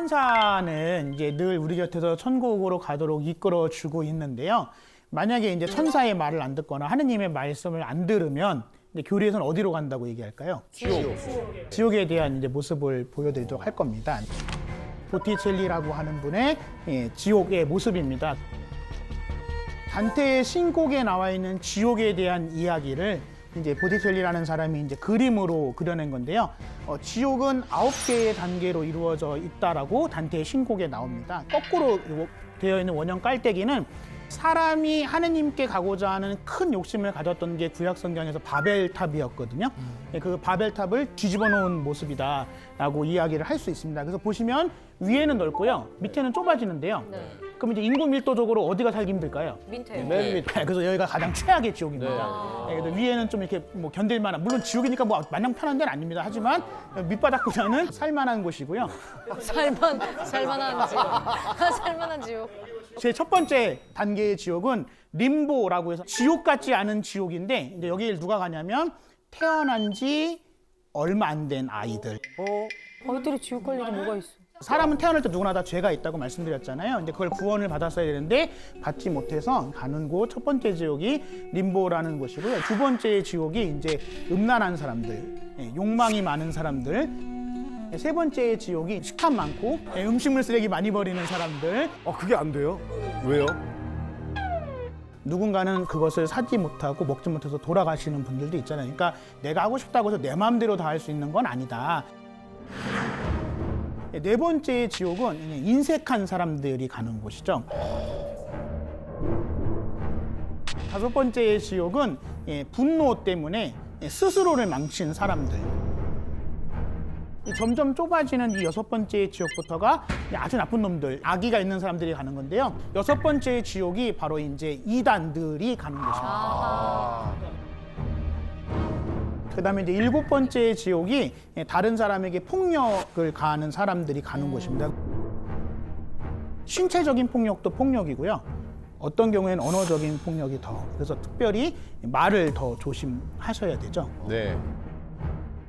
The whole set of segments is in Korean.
천사는 이제 늘 우리 곁에서 천국으로 가도록 이끌어 주고 있는데요. 만약에 이제 천사의 말을 안 듣거나 하느님의 말씀을 안 들으면 이제 교리에서는 어디로 간다고 얘기할까요? 지옥에 대한 이제 모습을 보여드리도록 할 겁니다. 보티첼리라고 하는 분의 지옥의 모습입니다. 단테의 신곡에 나와 있는 지옥에 대한 이야기를 이제 보티첼리라는 사람이 이제 그림으로 그려낸 건데요. 지옥은 9개의 단계로 이루어져 있다라고 단테의 신곡에 나옵니다. 거꾸로 되어 있는 원형 깔때기는 사람이 하느님께 가고자 하는 큰 욕심을 가졌던 게 구약 성경에서 바벨탑이었거든요. 그 바벨탑을 뒤집어 놓은 모습이다라고 이야기를 할 수 있습니다. 그래서 보시면 위에는 넓고요, 밑에는 좁아지는데요. 그럼 이제 인구 밀도적으로 어디가 살기 힘들까요? 밑에요. 맨 밑에. 그래서 여기가 가장 최악의 지옥입니다. 그래서 위에는 좀 이렇게 뭐 견딜만한, 물론 지옥이니까 뭐 마냥 편한 데는 아닙니다. 하지만 밑바닥보다는 살만한 곳이고요. 살만한 지옥. 살만한 지옥. 제 첫 번째 단계의 지옥은 림보라고 해서 지옥 같지 않은 지옥인데, 이제 여기를 누가 가냐면 태어난 지 얼마 안 된 아이들. 아이들이 지옥 갈 일이 뭐가 있어? 사람은 태어날 때 누구나 다 죄가 있다고 말씀드렸잖아요. 근데 그걸 구원을 받았어야 되는데 받지 못해서 가는 곳, 첫 번째 지옥이 림보라는 곳이고요. 두 번째 지옥이 이제 음란한 사람들, 욕망이 많은 사람들. 세 번째 지옥이 식탐 많고 음식물 쓰레기 많이 버리는 사람들. 그게 안 돼요? 왜요? 누군가는 그것을 사지 못하고 먹지 못해서 돌아가시는 분들도 있잖아요. 그러니까 내가 하고 싶다고 해서 내 마음대로 다 할 수 있는 건 아니다. 네 번째 지옥은 인색한 사람들이 가는 곳이죠. 다섯 번째 지옥은 분노 때문에 스스로를 망친 사람들. 점점 좁아지는 이 여섯 번째 지옥부터가 아주 나쁜 놈들, 악의가 있는 사람들이 가는 건데요. 여섯 번째 지옥이 바로 이제 이단들이 가는 곳입니다. 그다음에 이제 일곱 번째 지옥이 다른 사람에게 폭력을 가하는 사람들이 가는 곳입니다. 신체적인 폭력도 폭력이고요. 어떤 경우에는 언어적인 폭력이 더, 그래서 특별히 말을 더 조심하셔야 되죠. 네.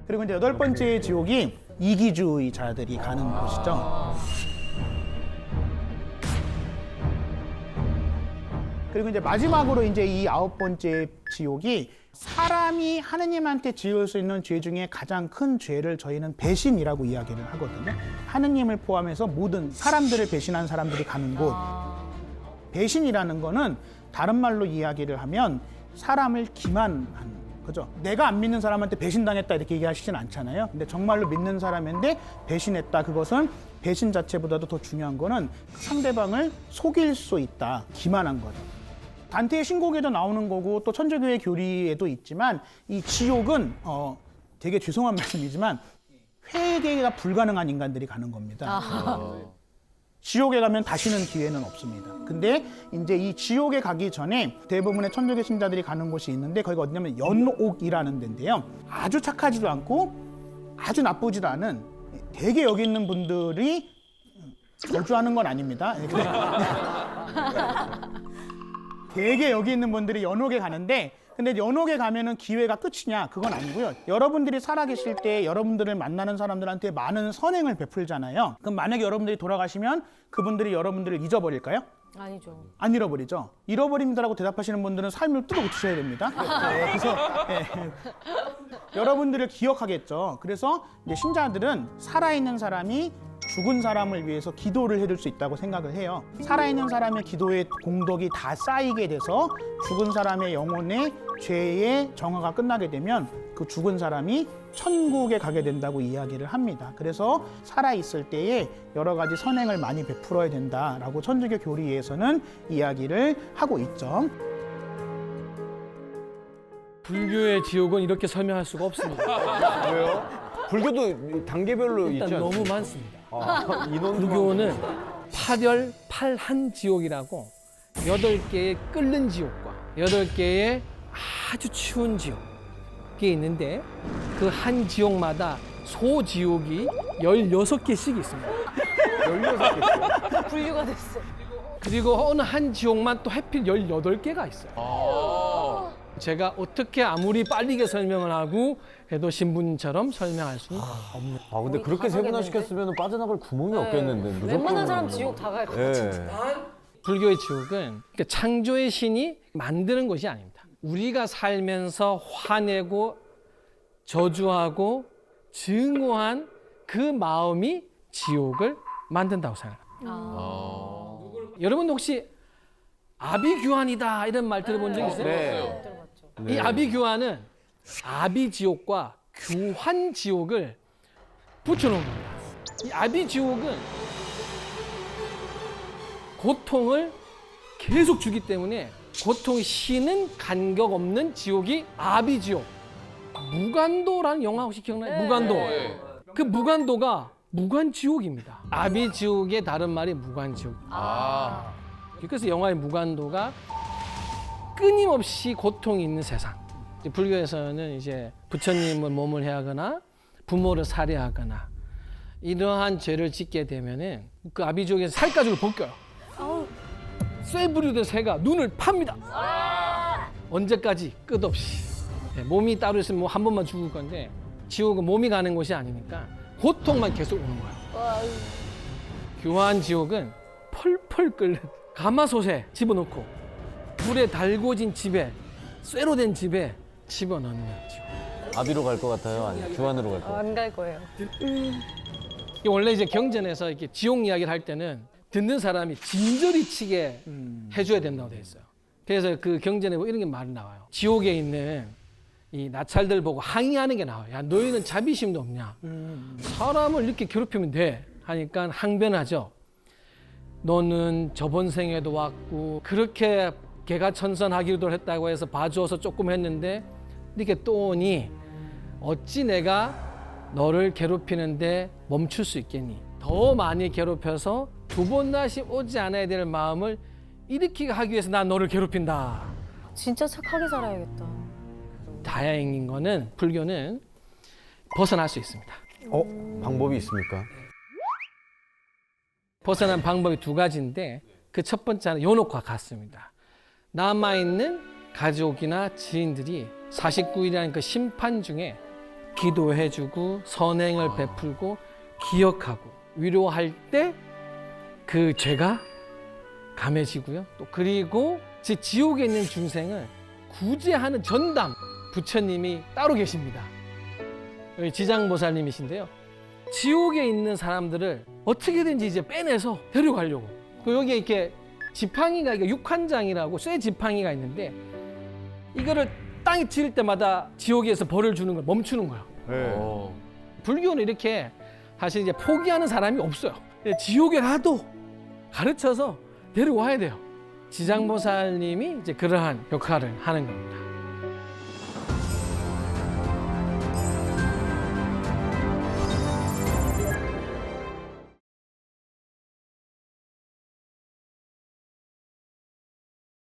그리고 이제 여덟 번째 지옥이 이기주의자들이 가는 곳이죠. 그리고 이제 마지막으로 이제 이 아홉 번째 지옥이 사람이 하느님한테 지을 수 있는 죄 중에 가장 큰 죄를 저희는 배신이라고 이야기를 하거든요. 하느님을 포함해서 모든 사람들을 배신한 사람들이 가는 곳. 배신이라는 거는 다른 말로 이야기를 하면 사람을 기만하는, 그죠? 내가 안 믿는 사람한테 배신당했다 이렇게 얘기하시진 않잖아요. 근데 정말로 믿는 사람인데 배신했다. 그것은 배신 자체보다도 더 중요한 거는 상대방을 속일 수 있다. 기만한 거죠. 단테의 신곡에도 나오는 거고 또 천주교의 교리에도 있지만 이 지옥은 되게 죄송한 말씀이지만 회개가 불가능한 인간들이 가는 겁니다. 지옥에 가면 다시는 기회는 없습니다. 근데 이제 이 지옥에 가기 전에 대부분의 천주교 신자들이 가는 곳이 있는데 거기가 어디냐면 연옥이라는 데인데요. 아주 착하지도 않고 아주 나쁘지도 않은, 되게 여기 있는 분들이 저주하는 건 아닙니다. 되게 여기 있는 분들이 연옥에 가는데, 근데 연옥에 가면은 기회가 끝이냐? 그건 아니고요. 여러분들이 살아계실 때 여러분들을 만나는 사람들한테 많은 선행을 베풀잖아요. 그럼 만약에 여러분들이 돌아가시면 그분들이 여러분들을 잊어버릴까요? 아니죠. 안 잃어버리죠. 잃어버립니다라고 대답하시는 분들은 삶을 뜯어 고치셔야 됩니다. 그래서 여러분들을 기억하겠죠. 그래서 이제 신자들은 살아있는 사람이 죽은 사람을 위해서 기도를 해줄 수 있다고 생각을 해요. 살아있는 사람의 기도의 공덕이 다 쌓이게 돼서 죽은 사람의 영혼의 죄의 정화가 끝나게 되면 그 죽은 사람이 천국에 가게 된다고 이야기를 합니다. 그래서 살아있을 때에 여러 가지 선행을 많이 베풀어야 된다라고 천주교 교리에서는 이야기를 하고 있죠. 불교의 지옥은 이렇게 설명할 수가 없습니다. 왜요? 불교도 단계별로 있지 일단 않나요? 너무 많습니다. 인원도 불교는 파별 팔한 지옥이라고 8개의 끓는 지옥과 8개의 아주 추운 지옥이 있는데 그 한 지옥마다 소지옥이 16개씩 있습니다. 16개. 분류가 됐어. 그리고 어느 한 지옥만 또 해필 18개가 있어요. 제가 어떻게 아무리 빠르게 설명을 하고 해도 신분처럼 설명할 수는 없는. 아 근데 거의 그렇게 다 세분화 가겠는데? 시켰으면 빠져나갈 구멍이 네. 없겠는데 무조건. 웬만한 사람 지옥 다 갈 것 같은데. 예. 불교의 지옥은 그 창조의 신이 만드는 것이 아닙니다. 우리가 살면서 화내고 저주하고 증오한 그 마음이 지옥을 만든다고 생각합니다. 여러분 혹시 아비규환이다 이런 말 들어본 적 있어요? 네. 들어봤죠. 이 아비규환은 아비지옥과 규환지옥을 붙여놓은 겁니다. 이 아비지옥은 고통을 계속 주기 때문에 고통이 쉬는 간격 없는 지옥이 아비지옥. 무간도라는 영화 혹시 기억나요? 무간도. 그 무간도가 무간지옥입니다. 아비지옥의 다른 말이 무간지옥. 그래서 영화의 무간도가 끊임없이 고통이 있는 세상. 이제 불교에서는 이제 부처님을 몸을 해하거나 부모를 살해하거나 이러한 죄를 짓게 되면은 그 아비지옥에서 살가죽을 벗겨요. 쇠 부리던 새가 눈을 팝니다. 언제까지? 끝없이. 네, 몸이 따로 있으면 뭐 한 번만 죽을 건데 지옥은 몸이 가는 곳이 아니니까 고통만 계속 오는 거예요. 교환 지옥은 펄펄 끓는 가마솥에 집어넣고 불에 달궈진 집에 쇠로 된 집에 집어넣는 지옥. 아비로 갈 것 같아요? 아니면 규환으로 갈 것 같아요? 안 갈 거예요. 이게 원래 이제 경전에서 이렇게 지옥 이야기를 할 때는 듣는 사람이 진저리 치게 해줘야 된다고 돼 있어요. 그래서 그 경전에 뭐 이런 게 말이 나와요. 지옥에 있는 이 나찰들 보고 항의하는 게 나와요. 야, 너희는 자비심도 없냐? 사람을 이렇게 괴롭히면 돼. 하니까 항변하죠. 너는 저번 생에도 왔고 그렇게 개가천선하기도 했다고 해서 봐주어서 조금 했는데 이렇게 또 오니 어찌 내가 너를 괴롭히는데 멈출 수 있겠니? 더 많이 괴롭혀서 두 번 다시 오지 않아야 될 마음을 일으키게 하기 위해서 난 너를 괴롭힌다. 진짜 착하게 살아야겠다. 다행인 거는 불교는 벗어날 수 있습니다. 방법이 있습니까? 벗어난 방법이 두 가지인데 그 첫 번째는 요놓과 같습니다. 남아있는 가족이나 지인들이 49일이라는 그 심판 중에 기도해주고 선행을 베풀고 기억하고 위로할 때 그 죄가 감해지고요. 또 그리고 지옥에 있는 중생을 구제하는 전담 부처님이 따로 계십니다. 여기 지장보살님이신데요. 지옥에 있는 사람들을 어떻게든지 이제 빼내서 데려가려고. 여기에 이렇게 지팡이가 이게 육환장이라고 쇠 지팡이가 있는데 이거를 땅에 치일 때마다 지옥에서 벌을 주는 걸 멈추는 거예요. 네. 불교는 이렇게 사실 이제 포기하는 사람이 없어요. 지옥에 가도 가르쳐서 데려와야 돼요. 지장보살님이 이제 그러한 역할을 하는 겁니다.